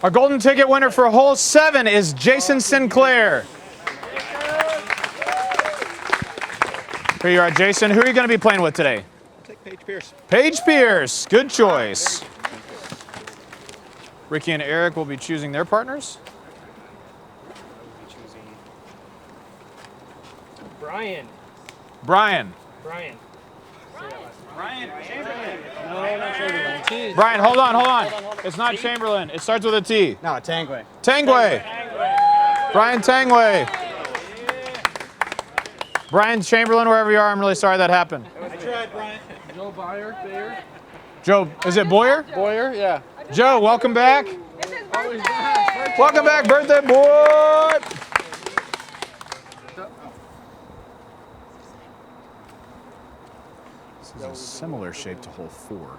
Our golden ticket winner for hole 7 is Jason Sinclair. Here you are, Jason. Who are you going to be playing with today? I'll take Paige Pierce. Paige Pierce. Good choice. Ricky and Eric will be choosing their partners. Brian. Brian. Brian. Brian Chamberlain. No, not Chamberlain. Brian, hold on. It's not Chamberlain. It starts with a T. No, Tangway. Tangway. Brian Tangway. Brian Chamberlain, wherever you are, I'm really sorry that happened. I tried, Brian. Joe Bayer. Joe, is it Boyer? Boyer, yeah. Joe, welcome back. It's his birthday. Welcome back, birthday boy. This is a similar shape to hole 4.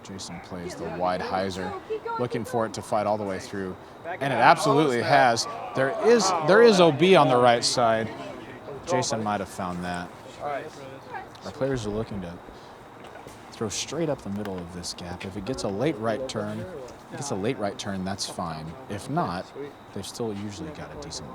Jason plays the wide hyzer, looking for it to fight all the way through, and it absolutely has. There is OB on the right side. Jason might have found that. Our players are looking to throw straight up the middle of this gap. If it gets a late right turn, that's fine. If not, they've still usually got a decent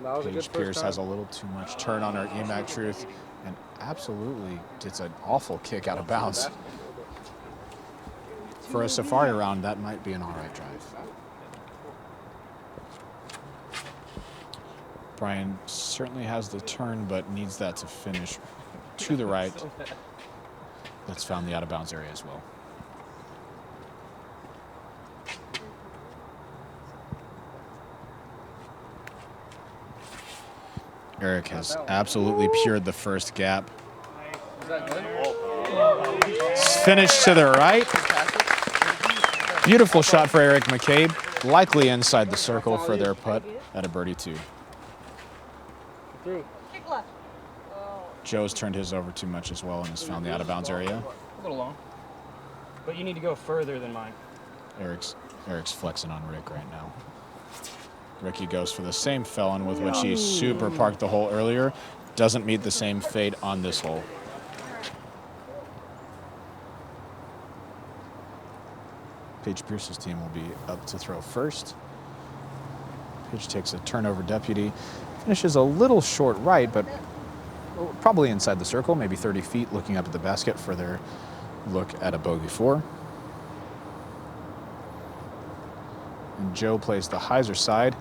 look. Paige Pierce has a little too much turn on her EMAC truth and absolutely gets an awful kick out of bounds. For a safari round, that might be an all right drive. Brian certainly has the turn, but needs that to finish to the right. That's found the out of bounds area as well. Eric has absolutely pured the first gap. Finished to the right. Beautiful shot for Eric McCabe. Likely inside the circle for their putt at a birdie 2. Joe's turned his over too much as well and has found the out of bounds area. A little long. But you need to go further than mine. Eric's flexing on Rick right now. Ricky goes for the same felon with which he super parked the hole earlier. Doesn't meet the same fate on this hole. Paige Pierce's team will be up to throw first. Paige takes a turnover deputy. Finishes a little short right, but probably inside the circle, maybe 30 feet, looking up at the basket for their look at a bogey 4. And Joe plays the hyzer side,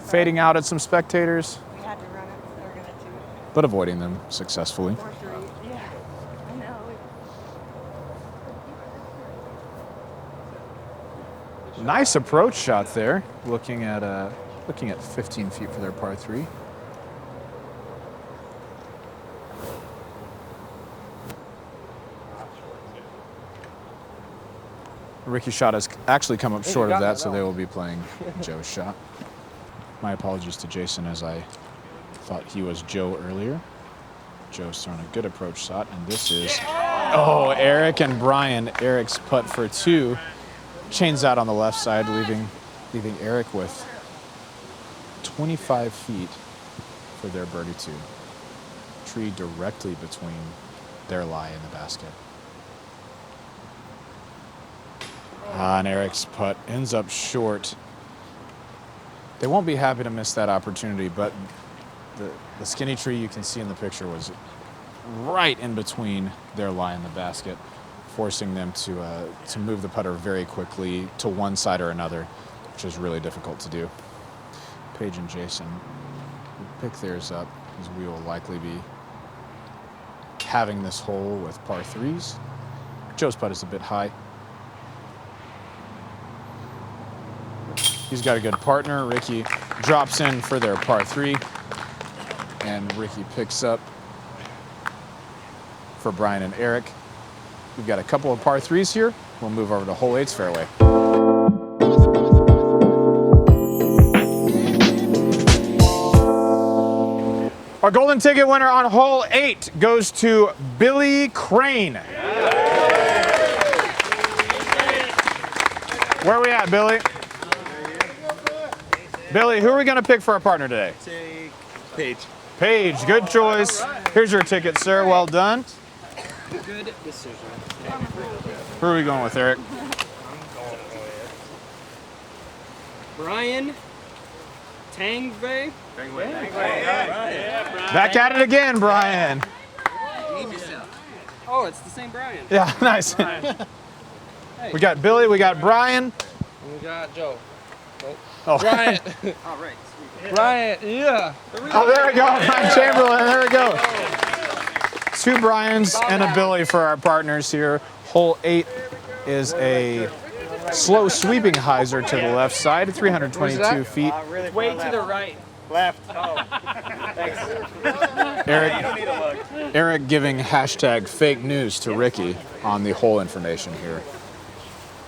fading out at some spectators, We had to run it. They're going to do it. but avoiding them successfully. Or 3. Yeah. I know. Nice approach shot there, looking at 15 feet for their par 3. Ricky's shot has actually come up short of that, so they will be playing Joe's shot. My apologies to Jason, as I thought he was Joe earlier. Joe's thrown a good approach shot, and this is, oh, Eric and Brian. Eric's putt for 2. Chains out on the left side, leaving Eric with 25 feet for their birdie 2. Tree directly between their lie and the basket. And Eric's putt ends up short. They won't be happy to miss that opportunity, but the skinny tree you can see in the picture was right in between their lie and the basket, forcing them to move the putter very quickly to one side or another, which is really difficult to do. Paige and Jason pick theirs up, as we will likely be having this hole with par 3s. Joe's putt is a bit high. He's got a good partner. Ricky drops in for their par 3, and Ricky picks up for Brian and Eric. We've got a couple of par 3s here. We'll move over to hole 8's fairway. Our golden ticket winner on hole 8 goes to Billy Crane. Where are we at, Billy? Billy, who are we going to pick for our partner today? Take Paige. Paige, good choice. Here's your ticket, sir. Well done. Good decision. Who are we going with, Eric? Brian Tangve. Back at it again, Brian. Oh, it's the same Brian. Yeah, nice. We got Billy, we got Brian. And we got Joe. Oh, Bryant. All right. Bryant, yeah. Oh, there we go. Brian Chamberlain, there we go. 2 Brians and a Billy for our partners here. Hole 8 is a slow sweeping hyzer to the left side, 322 feet. Way to the right. Left. Oh. Thanks. Eric giving hashtag fake news to Ricky on the hole information here.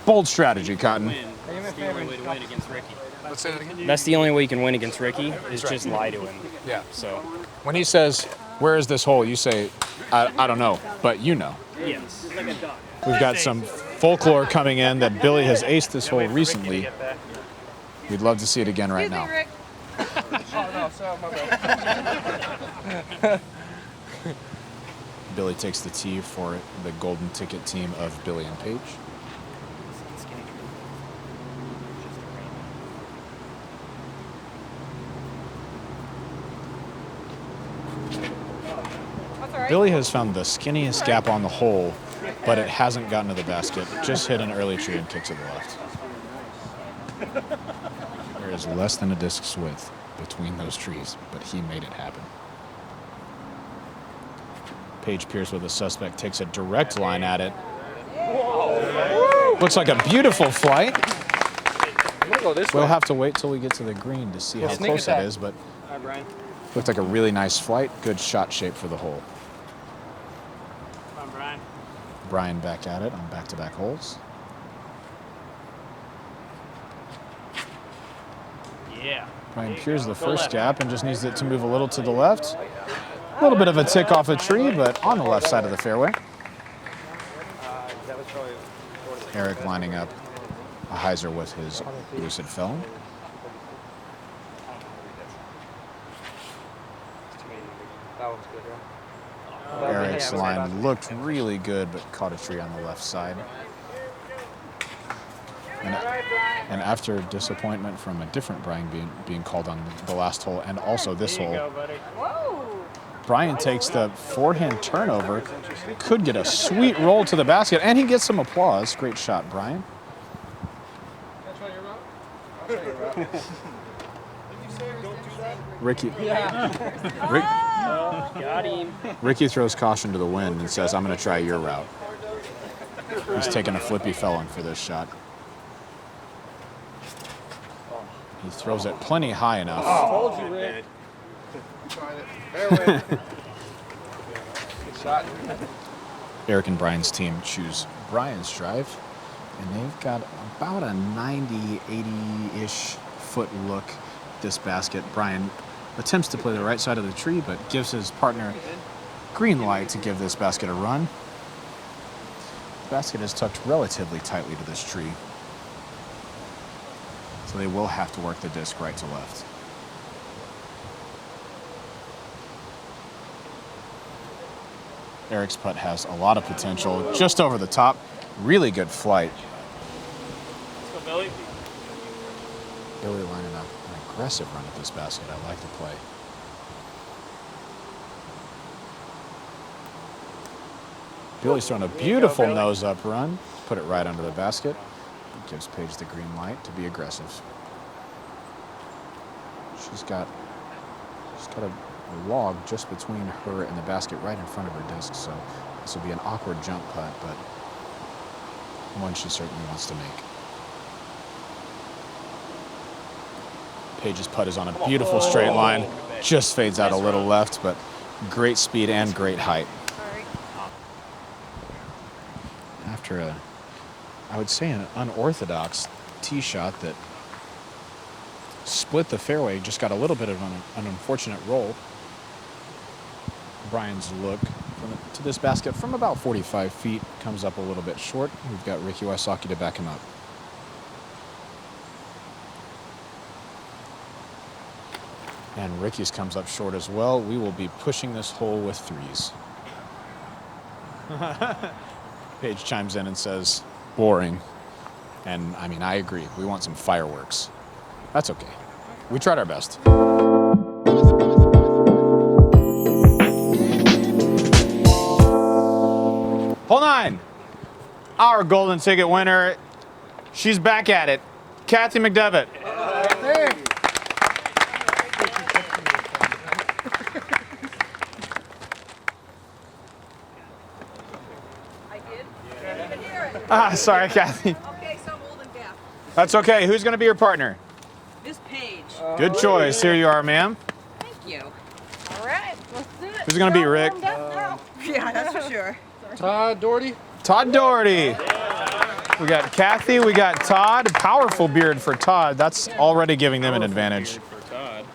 Bold strategy, Cotton. That's the only way to win against Ricky. Let's say that again. That's the only way you can win against Ricky is just lie to him. Yeah. So, When he says, where is this hole? You say, I don't know, but you know. yes. We've got some folklore coming in that Billy has aced this hole recently. We'd love to see it again right now. Rick. Oh, no, sorry, my bad. Billy takes the tee for the golden ticket team of Billy and Paige. That's all right. Billy has found the skinniest gap on the hole, but it hasn't gotten to the basket. Just hit an early tree and kicked to the left. There is less than a disc's width between those trees, but he made it happen. Paige Pierce with a suspect takes a direct line at it. Looks like a beautiful flight. I'm gonna go this We'll way. have to wait till we get to the green to see how Sneak close that attack. is, but All right, Brian. looked like a really nice flight. Good shot shape for the hole. Come on, Brian. Brian back at it on back-to-back holes. Yeah. Brian peers the first gap and just needs it to move a little to the left. A little bit of a tick off a tree, but on the left side of the fairway. Eric lining up a hyzer with his lucid felon. That one's good, right? Eric's line looked really good, but caught a tree on the left side. And after disappointment from a different Brian being called on the last hole and also this hole, Whoa. Brian takes the forehand turnover, could get a sweet roll to the basket, and he gets some applause. Great shot, Brian. Ricky, Got him. Ricky throws caution to the wind and says, I'm going to try your route. He's taking a flippy felon for this shot. He throws it plenty high enough. Told you, Rick. Fairway. Good shot. Eric and Brian's team choose Brian's drive, and they've got about a 90, 80-ish foot look this basket. Brian attempts to play the right side of the tree, but gives his partner green light to give this basket a run. The basket is tucked relatively tightly to this tree, so they will have to work the disc right to left. Eric's putt has a lot of potential, just over the top. Really good flight. Let's go, Billy. Billy lining up an aggressive run at this basket. I like the play. Billy's throwing a beautiful nose-up run. Put it right under the basket. Gives Paige the green light to be aggressive. She's got a log just between her and the basket right in front of her disc, so this will be an awkward jump putt, but one she certainly wants to make. Paige's putt is on a beautiful straight line, just fades out a little left, but great speed and great height. Sorry. After I would say an unorthodox tee shot that split the fairway, just got a little bit of an unfortunate roll. Brian's look to this basket from about 45 feet comes up a little bit short. We've got Ricky Wysocki to back him up. And Ricky's comes up short as well. We will be pushing this hole with threes. Paige chimes in and says, boring. And I mean, I agree. We want some fireworks. That's okay. We tried our best. Hole 9. Our golden ticket winner. She's back at it. Kathy McDevitt. Sorry, Kathy. Okay, so I'm old and deaf. That's okay. Who's going to be your partner? Miss Paige. Good choice. Here you are, ma'am. Thank you. All right, let's do it. Who's going to be Rick? Yeah, that's for sure. Todd Doherty. Todd Doherty. We got Kathy. We got Todd. Powerful beard for Todd. That's already giving them an advantage. For Todd.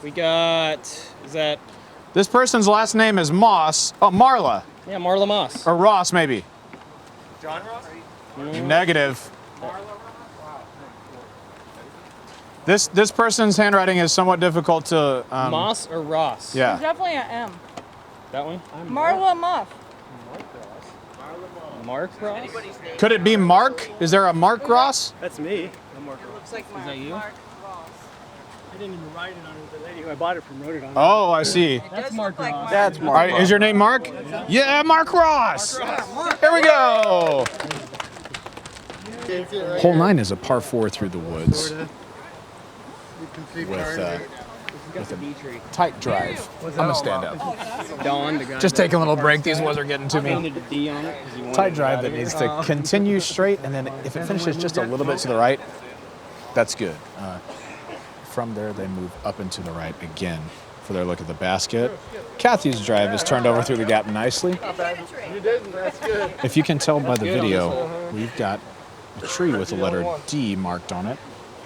We got, is that? This person's last name is Moss. Oh, Marla. Yeah, Marla Moss. Or Ross, maybe. John Ross. Negative. This person's handwriting is somewhat difficult to. Moss or Ross? Yeah. Definitely an M. That one? Marla Muff. Mark Ross? Could it be Mark? Is there a Mark Ross? That's me. Looks like Mark. that you? Mark Ross. I didn't even write it on it. The lady who I bought it from wrote it on. Oh, I see. That's Mark Ross. That's All right, is your name Mark? Yeah, Mark Ross. Here we go. Hole 9 is a par 4 through the woods with a tight drive. I'm gonna stand up. Don, the guy. Just take a little break. These ones are getting to me. Painted a D on it 'cause he wanted Tight to drive out that of here. needs to continue straight, and then if it finishes just a little bit to the right, that's good. From there, they move up and to the right again for their look at the basket. Kathy's drive is turned over through the gap nicely. You didn't. That's good. If you can tell by the video, we've got a tree with the letter D marked on it.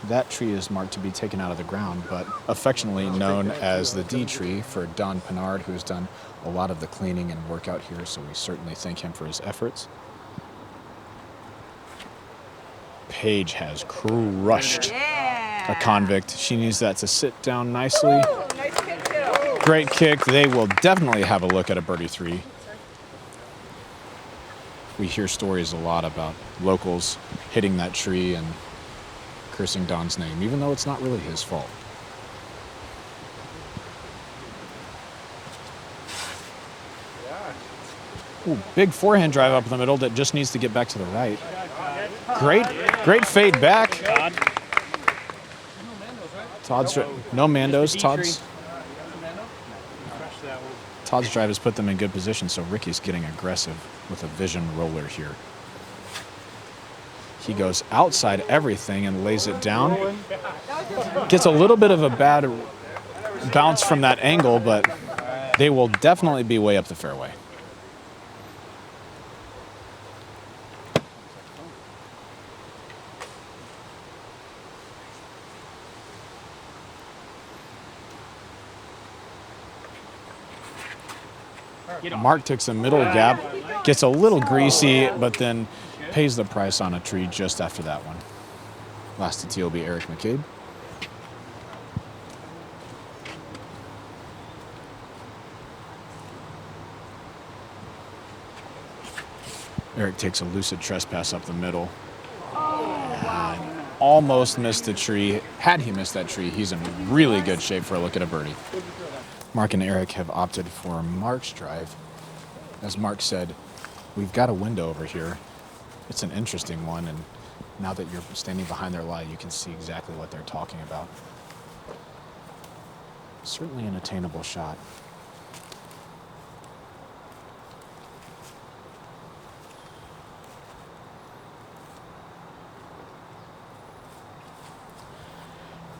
That tree is marked to be taken out of the ground, but affectionately known as the D tree for Don Pinard, who's done a lot of the cleaning and work out here, so we certainly thank him for his efforts. Paige has crushed a convict. She needs that to sit down nicely. Nice kick, too. Great kick. They will definitely have a look at a birdie 3. We hear stories a lot about locals hitting that tree and cursing Don's name, even though it's not really his fault. Ooh, big forehand drive up the middle that just needs to get back to the right. Great fade back. Todd's no Mandos. Todd's drive has put them in good position, so Ricky's getting aggressive with a vision roller here. He goes outside everything and lays it down. Gets a little bit of a bad bounce from that angle, but they will definitely be way up the fairway. Mark takes a middle gap, gets a little greasy, but then pays the price on a tree just after that one. Last to tee will be Eric McCabe. Eric takes a lucid trespass up the middle. And almost missed the tree. Had he missed that tree, he's in really good shape for a look at a birdie. Mark and Eric have opted for Mark's drive. As Mark said, we've got a window over here. It's an interesting one, and now that you're standing behind their lie, you can see exactly what they're talking about. Certainly an attainable shot.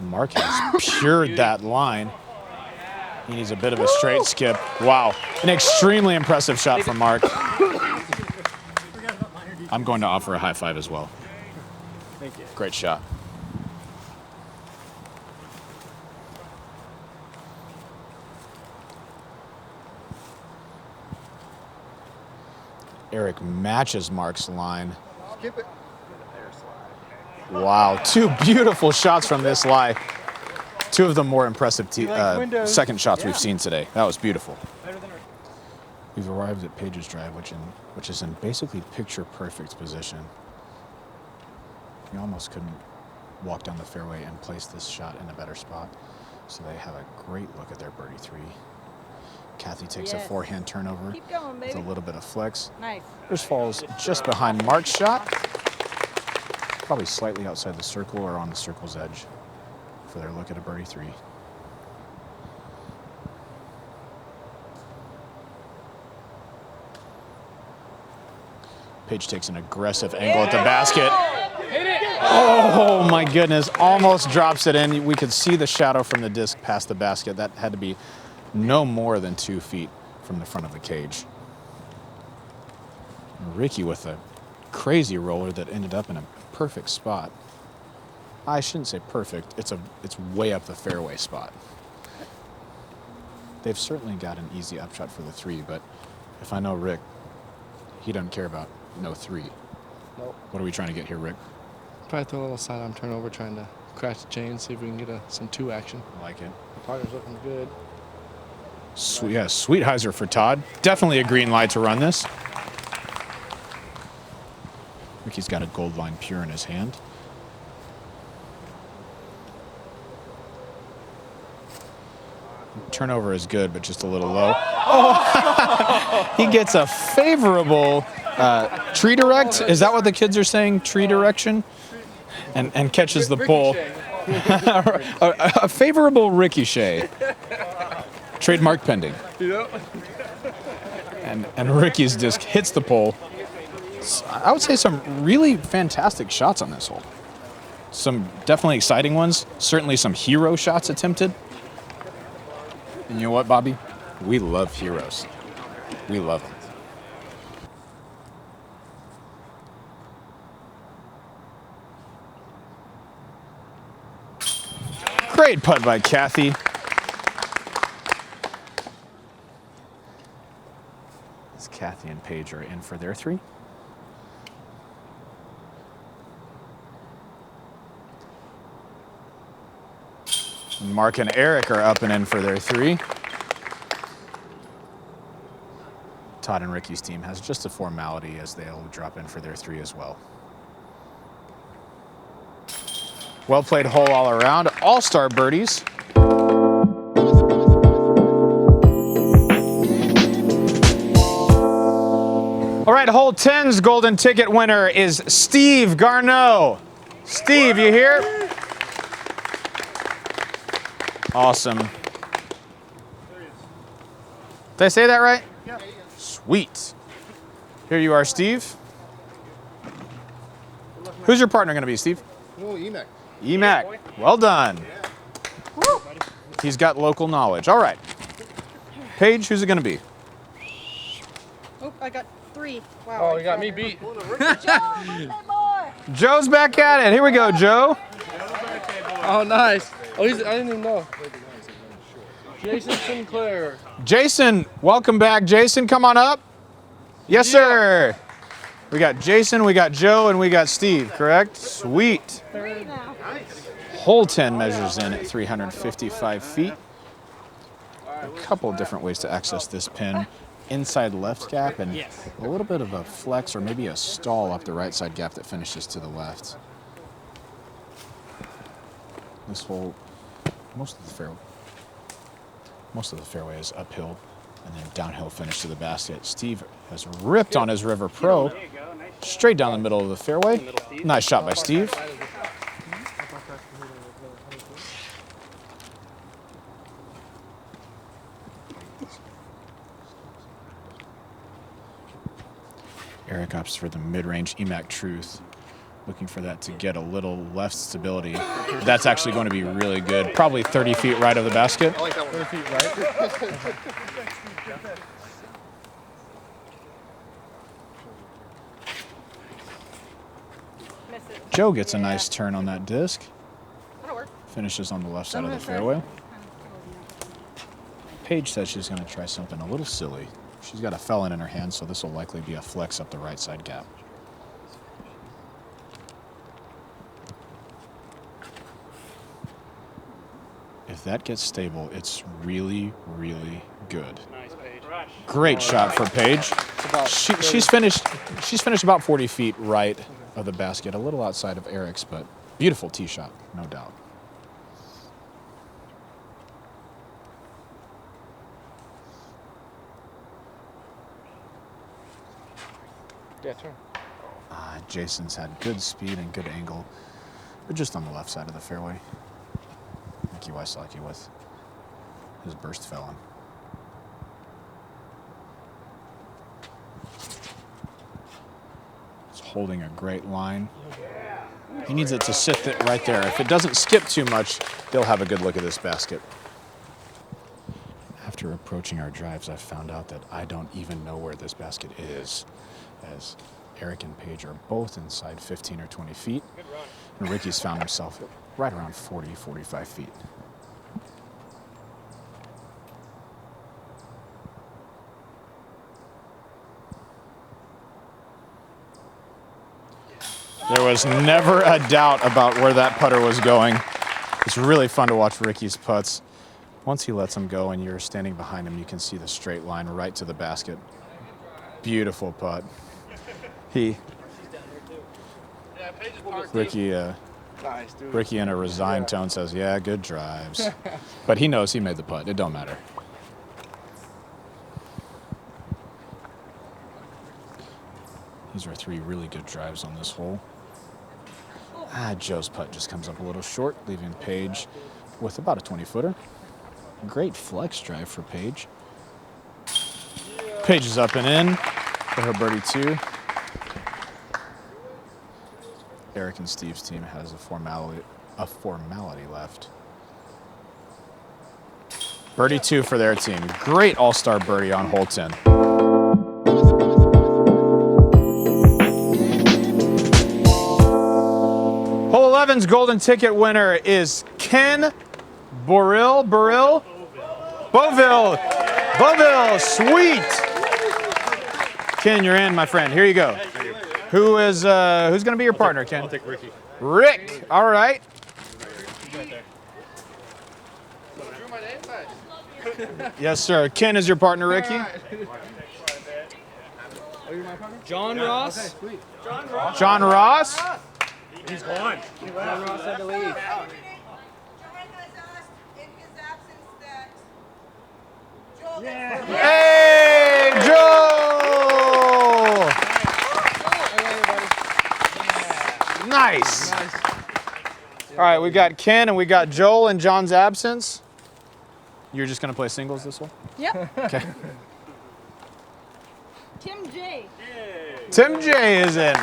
Mark has pured that line. He needs a bit of a straight skip. Wow, an extremely impressive shot from Mark. I'm going to offer a high five as well. Thank you. Great shot. Eric matches Mark's line. Skip it. Wow, 2 beautiful shots from this lie. Two of the more impressive windows. second shots we've seen today. That was beautiful. Better than her. We've arrived at Paige's drive, which is in basically picture-perfect position. You almost couldn't walk down the fairway and place this shot in a better spot. So they have a great look at their birdie 3. Kathy takes a Yes. forehand turnover Keep going, with a baby. little bit of flex. Nice. Yours falls just behind Mark's shot, probably slightly outside the circle or on the circle's edge for their look at a birdie 3. Paige takes an aggressive angle at the basket. Oh my goodness, almost drops it in. We could see the shadow from the disc past the basket. That had to be no more than 2 feet from the front of the cage. Ricky with a crazy roller that ended up in a perfect spot. I shouldn't say perfect, it's way up the fairway spot. They've certainly got an easy upshot for the 3, but if I know Rick, he doesn't care about no 3. Nope. What are we trying to get here, Rick? Probably throw a little sidearm turnover, trying to crash the chain, see if we can get some 2 action. I like it. The partner's looking good. Sweet, yeah, sweet hyzer for Todd. Definitely a green light to run this. Ricky's got a gold line pure in his hand. Turnover is good, but just a little low. Oh, he gets a favorable tree direct. Is that what the kids are saying? Tree direction? And catches the pull. A favorable ricochet. Trademark pending. And Ricky's disc hits the pole. I would say some really fantastic shots on this hole. Some definitely exciting ones. Certainly some hero shots attempted. And you know what, Bobby? We love heroes. We love them. Great putt by Kathy. As Kathy and Paige are in for their 3. Mark and Eric are up and in for their 3. Todd and Ricky's team has just a formality as they'll drop in for their 3 as well. Well played hole all around. All-star birdies. All right, hole 10's golden ticket winner is Steve Garneau. Steve, you here? Awesome. Did I say that right? Yeah. Sweet. Here you are, Steve. Who's your partner going to be, Steve? Oh, Emac. Emac. Well done. Woo. He's got local knowledge. All right. Paige, who's it going to be? Oh, I got 3. Wow. Oh, you got me beat. Joe, birthday boy. Joe's back at it. Here we go, Joe. Oh, nice. Oh, I didn't even know. Jason Sinclair. Jason, welcome back. Jason, come on up. Yes, sir. We got Jason, we got Joe, and we got Steve, correct? Sweet. 3 now. Hole 10 measures in at 355 feet. A couple of different ways to access this pin. Inside left gap and a little bit of a flex or maybe a stall up the right side gap that finishes to the left. This hole, most of the fairway is uphill and then downhill finish to the basket. Steve has ripped on his River Pro straight down the middle of the fairway. Nice shot by Steve. Eric opts for the mid-range Emac Truth, looking for that to get a little left stability. That's actually going to be really good. Probably 30 feet right of the basket. I like that one. 30 feet right. Miss it. Joe gets a nice turn on that disc. That'll work. Finishes on the left side of the fairway. Paige says she's going to try something a little silly. She's got a felon in her hand, so this will likely be a flex up the right side gap. if that gets stable, it's really, really good. Nice, Paige. Great shot for Paige. She's finished about 40 feet right of the basket, a little outside of Eric's, but beautiful tee shot, no doubt. Yeah, turn. Jason's had good speed and good angle, but just on the left side of the fairway. Ricky Wysocki with his burst felon. He's holding a great line. He needs it to sit right there. If it doesn't skip too much, they'll have a good look at this basket. After approaching our drives, I've found out that I don't even know where this basket is, as Eric and Paige are both inside 15 or 20 feet, and Ricky's found himself right around 40, 45 feet. There was never a doubt about where that putter was going. It's really fun to watch Ricky's putts. Once he lets them go and you're standing behind him, you can see the straight line right to the basket. Beautiful putt. Ricky in a resigned tone says, yeah, good drives. But he knows he made the putt. It don't matter. These are 3 really good drives on this hole. Joe's putt just comes up a little short, leaving Paige with about a 20-footer. Great flex drive for Paige. Paige is up and in for her birdie 2. Eric and Steve's team has a formality left. Birdie 2 for their team. Great all-star birdie on hole 10. Hole 11's golden ticket winner is Ken Beauville, sweet. Ken, you're in, my friend. Here you go. Who's going to be your partner, Ken? I'll take Ricky. Rick, all right. Drew my name? Nice. Yes, sir. Ken is your partner, Ricky. Oh, you're my partner? John Ross. Okay, sweet. John Ross. He's gone. John Ross had to leave. John has asked in his absence that Joel gets Hey, Joel! Nice. All right, we got Ken and we got Joel in John's absence. You're just going to play singles this one? Yep. Okay. Tim J. Tim J is in.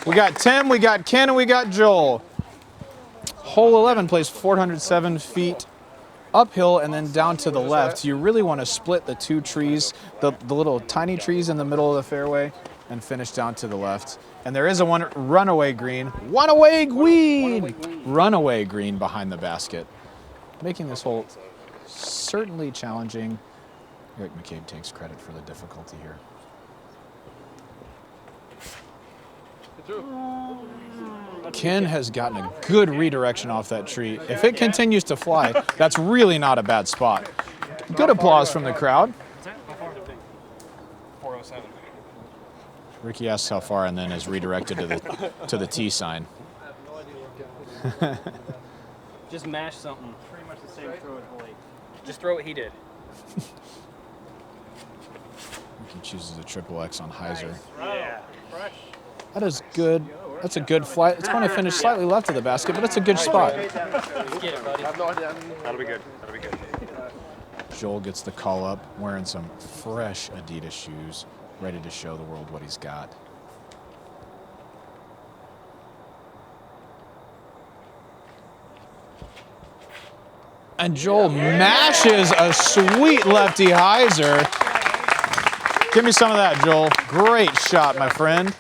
We got Tim, we got Ken, and we got Joel. Hole 11 plays 407 feet uphill and then down to the left. You really want to split the 2 trees, the little tiny trees in the middle of the fairway, and finish down to the left. And there is a runaway green behind the basket, making this hole certainly challenging. Eric McCabe takes credit for the difficulty here. Ken has gotten a good redirection off that tree. If it continues to fly, that's really not a bad spot. Good applause from the crowd. 407. Ricky asks how far and then is redirected to the T sign. Just mash something. Pretty much the same throw at hole 8. Just throw what he did. Ricky chooses a triple X on Heiser. Yeah. That is good. That's a good flight. It's going to finish slightly left of the basket, but it's a good spot. Let's get it, buddy. I have no idea. That'll be good. That'll be good. Joel gets the call up, wearing some fresh Adidas shoes, ready to show the world what he's got. And Joel mashes a sweet lefty hyzer. Give me some of that, Joel. Great shot, my friend.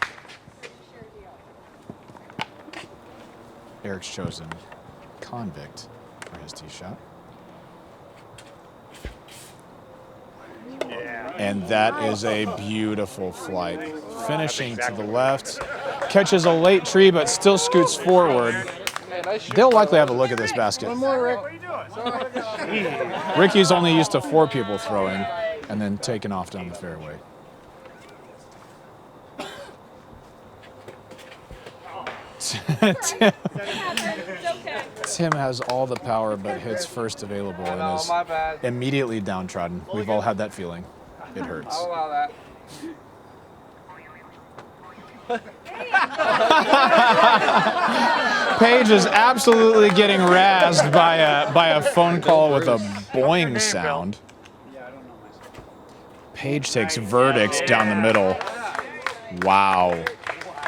Eric's chosen Convict for his tee shot. And that is a beautiful flight. Finishing to the left. Catches a late tree, but still scoots forward. nice shoot. They'll likely have a look at this basket. One more, Rick. Ricky's only used to 4 people throwing and then taking off down the fairway. Tim has all the power but hits first available and No, is my bad. immediately downtrodden. We've all had that feeling. It hurts. I'll allow that. Paige is absolutely getting razzed by a phone call with a boing sound. Paige takes verdict down the middle. Wow.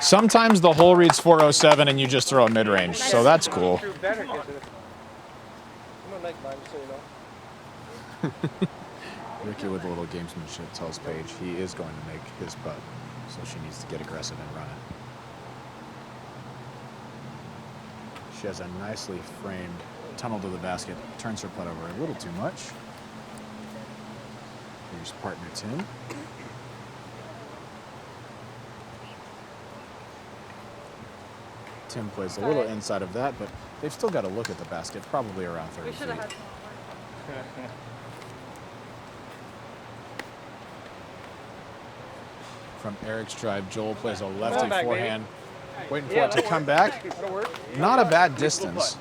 Sometimes the hole reads 407 and you just throw a mid-range, so that's cool. I'm gonna make mine, so you know. Ricky with a little gamesmanship tells Paige he is going to make his putt, so she needs to get aggressive and run it. She has a nicely framed tunnel to the basket, turns her putt over a little too much. Here's partner Tim. Tim plays a little inside of that, but they've still got to look at the basket, probably around 30 feet. From Eric's drive, Joel plays a lefty forehand, waiting for it to come back. Not a bad distance.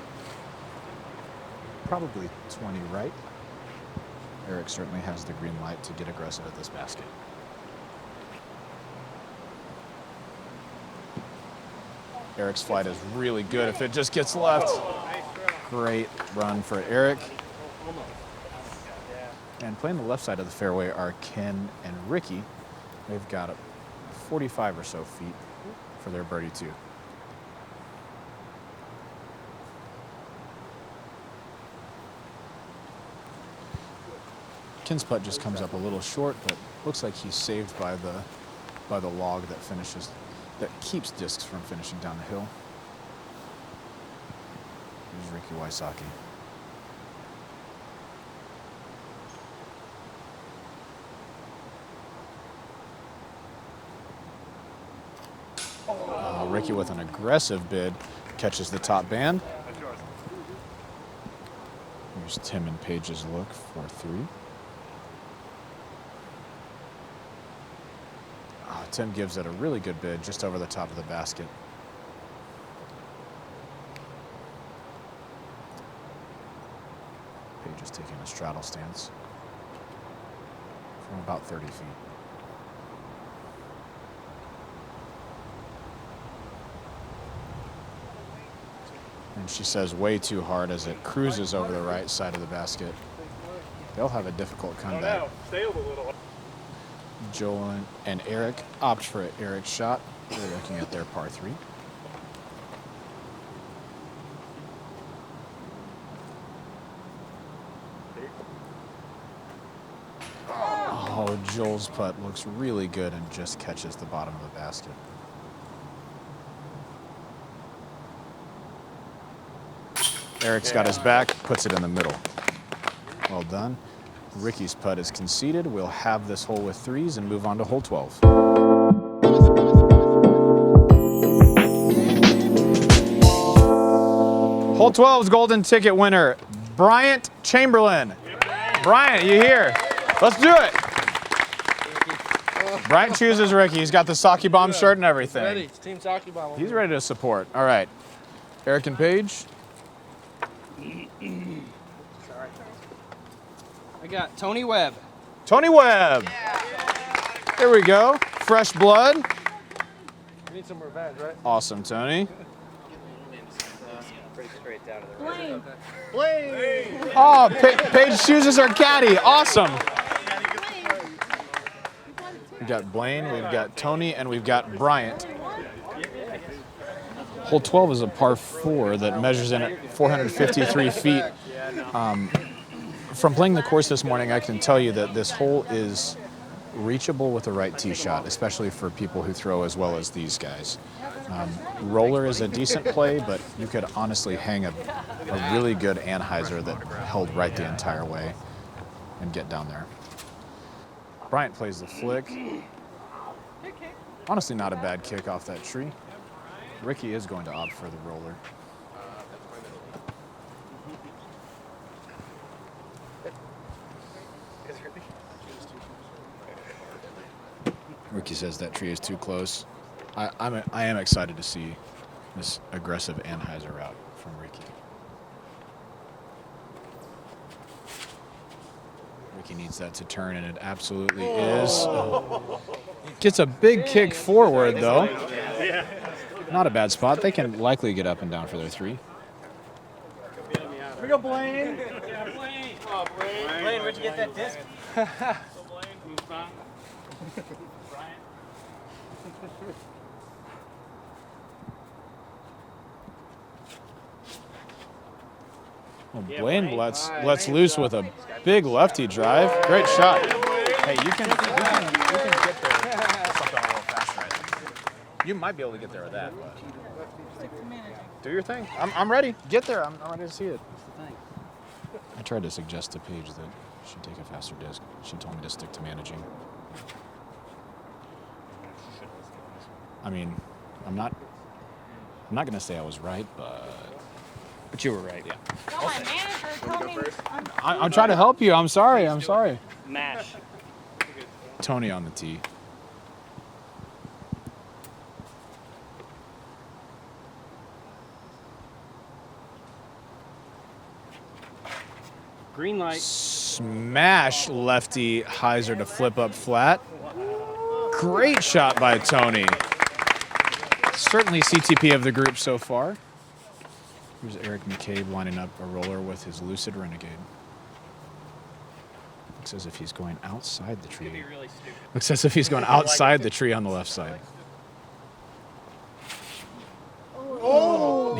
Probably 20 right. Eric certainly has the green light to get aggressive at this basket. Eric's flight is really good if it just gets left. Great run for Eric. And playing the left side of the fairway are Ken and Ricky. They've got 45 or so feet for their birdie too. Ken's putt just comes up a little short, but looks like he's saved by the log that keeps discs from finishing down the hill. Here's Ricky Wysocki. Ricky with an aggressive bid catches the top band. Here's Tim and Paige's look for 3. Tim gives it a really good bid just over the top of the basket. Paige is taking a straddle stance from about 30 feet. And she says way too hard as it cruises over the right side of the basket. They'll have a difficult comeback. Joel and Eric opt for Eric's shot. They're looking at their par 3. Oh, Joel's putt looks really good and just catches the bottom of the basket. Eric's got his back, puts it in the middle. Well done. Ricky's putt is conceded. We'll have this hole with 3s and move on to hole 12. Hole 12's golden ticket winner, Bryant Chamberlain. Bryant, you here? Let's do it. Bryant chooses Ricky. He's got the Saki Bomb shirt and everything. Ready. It's Team Saki Bomb. He's ready to support. All right. Eric and Paige. I got Tony Webb. Tony Webb. Here we go. Fresh blood. We need some revenge, right? Awesome, Tony. Pretty straight down to the Blaine. Oh, Paige chooses our caddy. Awesome. We've got Blaine, we've got Tony, and we've got Bryant. Hole 12 is a par 4 that measures in at 453 feet. From playing the course this morning, I can tell you that this hole is reachable with the right tee shot, especially for people who throw as well as these guys. Roller is a decent play, but you could honestly hang a really good Anheuser that held right the entire way and get down there. Bryant plays the flick. Honestly, not a bad kick off that tree. Ricky is going to opt for the roller. Ricky says that tree is too close. I am excited to see this aggressive Anheuser route from Ricky. Ricky needs that to turn, and it absolutely is. Gets a big kick forward, though. Not a bad spot. They can likely get up and down for their three. Here we go, Blaine. Blaine, where'd you get that disc? Well, Blaine lets loose with a big lefty drive. Great shot. Hey, you can get there something a little faster, I think. You might be able to get there with that, but do your thing. I'm ready. Get there. I'm ready to see it. I tried to suggest to Paige that she take a faster disc. She told me to stick to managing. I mean, I'm not going to say I was right, but you were right. Yeah. No, my manager told me. I'm trying to help you. I'm sorry. Mash. Tony on the tee. Green light. Smash lefty hyzer to flip up flat. Great shot by Tony. Certainly CTP of the group so far. Here's Eric McCabe lining up a roller with his Lucid Renegade. Looks as if he's going outside the tree. Really stupid. Looks as if he's going outside the tree on the left side.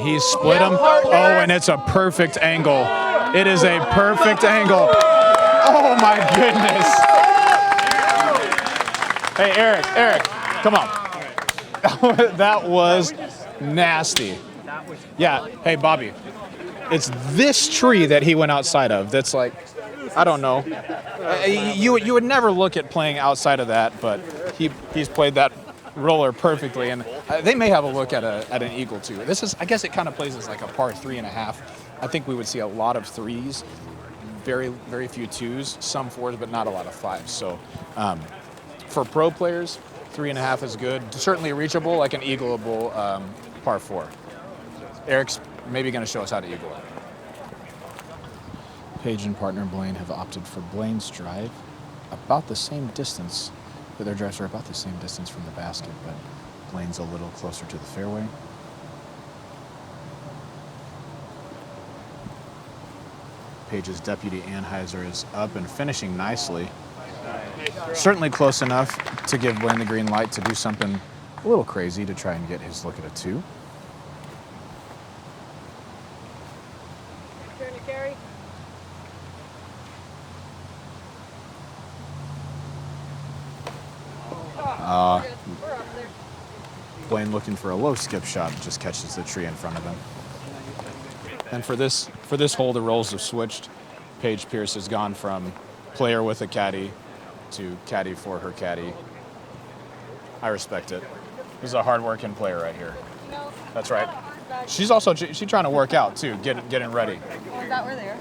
He's split him. Oh, and it's a perfect angle. It is a perfect angle. Oh my goodness. Hey, Eric, come on. That was nasty. Yeah, hey, Bobby. It's this tree that he went outside of that's like, I don't know. You would never look at playing outside of that, but he's played that roller perfectly, and they may have a look at an eagle too. This is, I guess it kind of plays as like a par 3.5. I think we would see a lot of threes, very, very few twos, some fours, but not a lot of fives. So for pro players, 3.5 is good. Certainly reachable, like an eagleable par 4. Eric's maybe going to show us how to eagle it. Paige and partner Blaine have opted for Blaine's drive, about the same distance. Their drives are about the same distance from the basket, but Blaine's a little closer to the fairway. Paige's deputy Anheuser is up and finishing nicely. Certainly close enough to give Blaine the green light to do something a little crazy to try and get his look at a 2. Turn to carry. Blaine looking for a low skip shot, just catches the tree in front of him. And for this hole, the roles have switched. Paige Pierce has gone from player with a caddy to caddy for her caddy. I respect it. This is a hard-working player right here. No. That's right. She's trying to work out too, getting ready. Oh, is that where they are?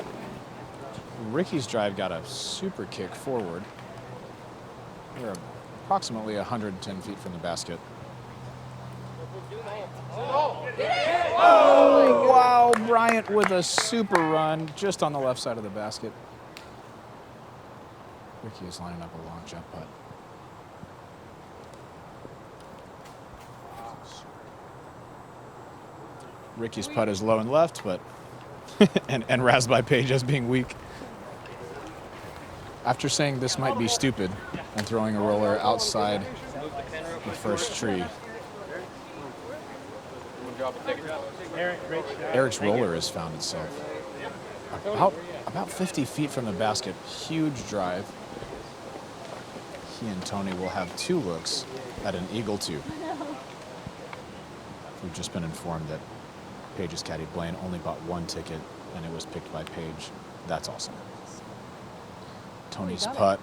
Ricky's drive got a super kick forward. They're approximately 110 feet from the basket. Oh, wow, Bryant with a super run just on the left side of the basket. Ricky is lining up a long jump putt. Ricky's putt is low and left, but and razzed by Paige as being weak. After saying this might be stupid and throwing a roller outside the first tree, Eric's roller has found itself about 50 feet from the basket. Huge drive. He and Tony will have 2 looks at an eagle 2. We've just been informed that Paige's caddy Blaine only bought 1 ticket, and it was picked by Paige. That's awesome. Tony's putt.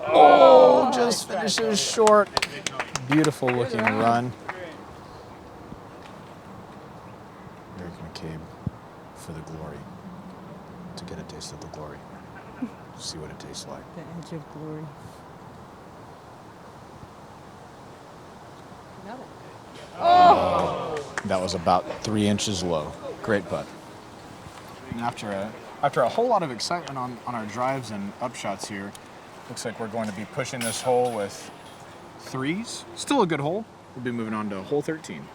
Oh, just finishes short. Beautiful looking run. Eric McCabe for the glory. To get a taste of the glory. See what it tastes like. The edge of glory. That was about 3 inches low. Great putt. And after a whole lot of excitement on our drives and upshots here, looks like we're going to be pushing this hole with 3s. Still a good hole. We'll be moving on to hole 13.